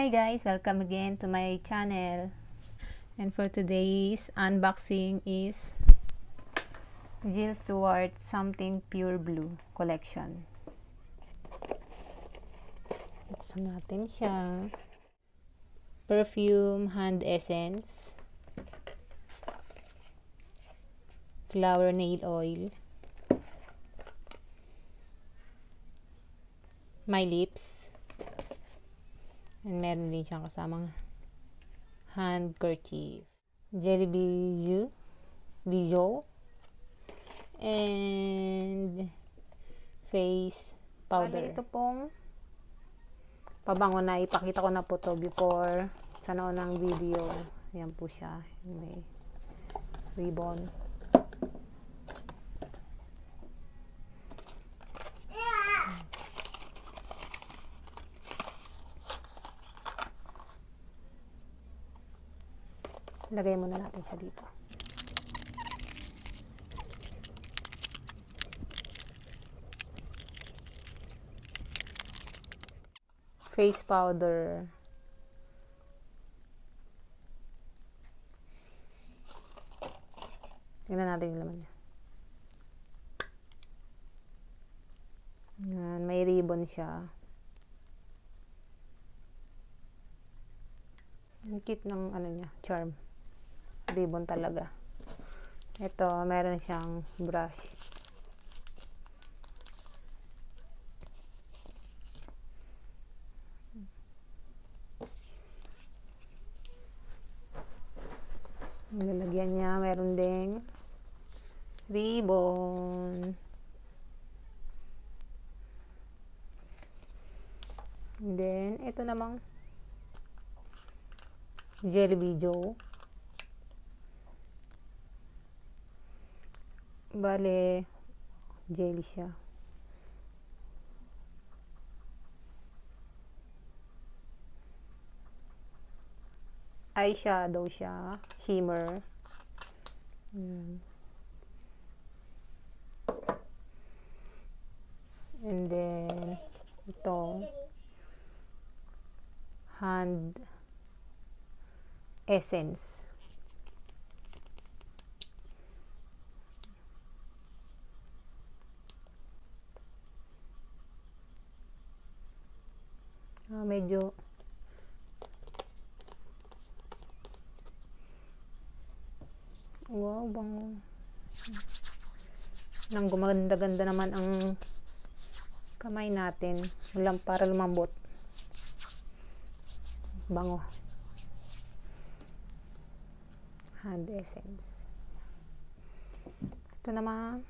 Hi guys, welcome again to my channel. And for today's unboxing is Jillstuart Something Pure Blue collection. Buksan natin siya. Perfume hand essence, flower nail oil, my lips, and meron din siyang kasamang handkerchief, jelly bijou, and face powder. Ito pong pabango na ipakita ko na po to before sa naunang video. Yan po siya. May ribbon. Lagay muna natin siya dito. Face powder. Tingnan natin yung laman niya. Yan, may ribbon siya. Ang cute ng ano niya, charm. Ribbon talaga. Ito, meron siyang brush. Lalagyan niya, meron ding ribbon. And then, ito namang jelly bijou. Bale, jelly siya. Eyeshadow siya. Shimmer. And then, ito. Hand essence. Medyo wow, bango. Nang gumaganda-ganda naman ang kamay natin. Lang para lumambot. Bango. Hand essence. Ito naman.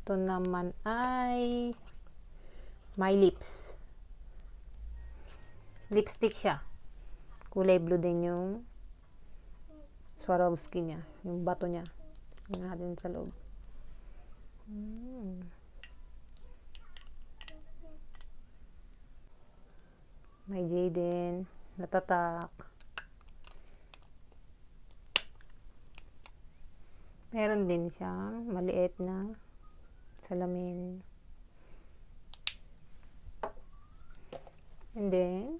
Ito naman ay my lips. Lipstick siya. Kulay blue din yung Swarovski niya. Yung bato niya. Yung natin sa loob. May jade din. Natatak. Meron din siyang maliit na salamin. And then,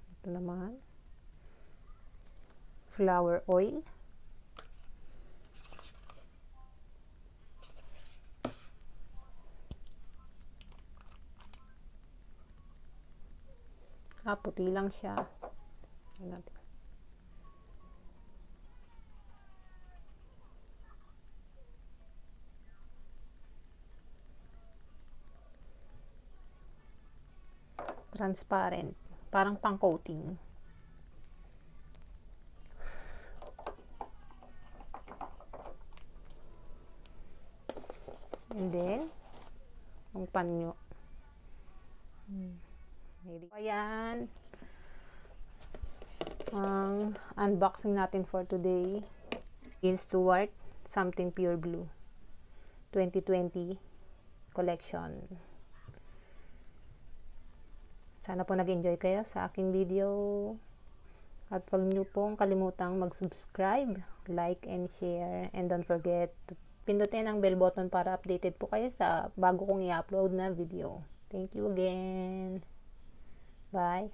ito naman, flower oil. Puti lang siya. Ayan natin. Transparent. Parang pang-coating. And then, ang panyo. Ayan. Ang unboxing natin for today. Jillstuart Something Pure Blue 2020 collection. Sana po nag-enjoy kayo sa aking video. At huwag niyo pong kalimutang mag-subscribe, like, and share. And don't forget to pindutin ang bell button para updated po kayo sa bago kong i-upload na video. Thank you again. Bye.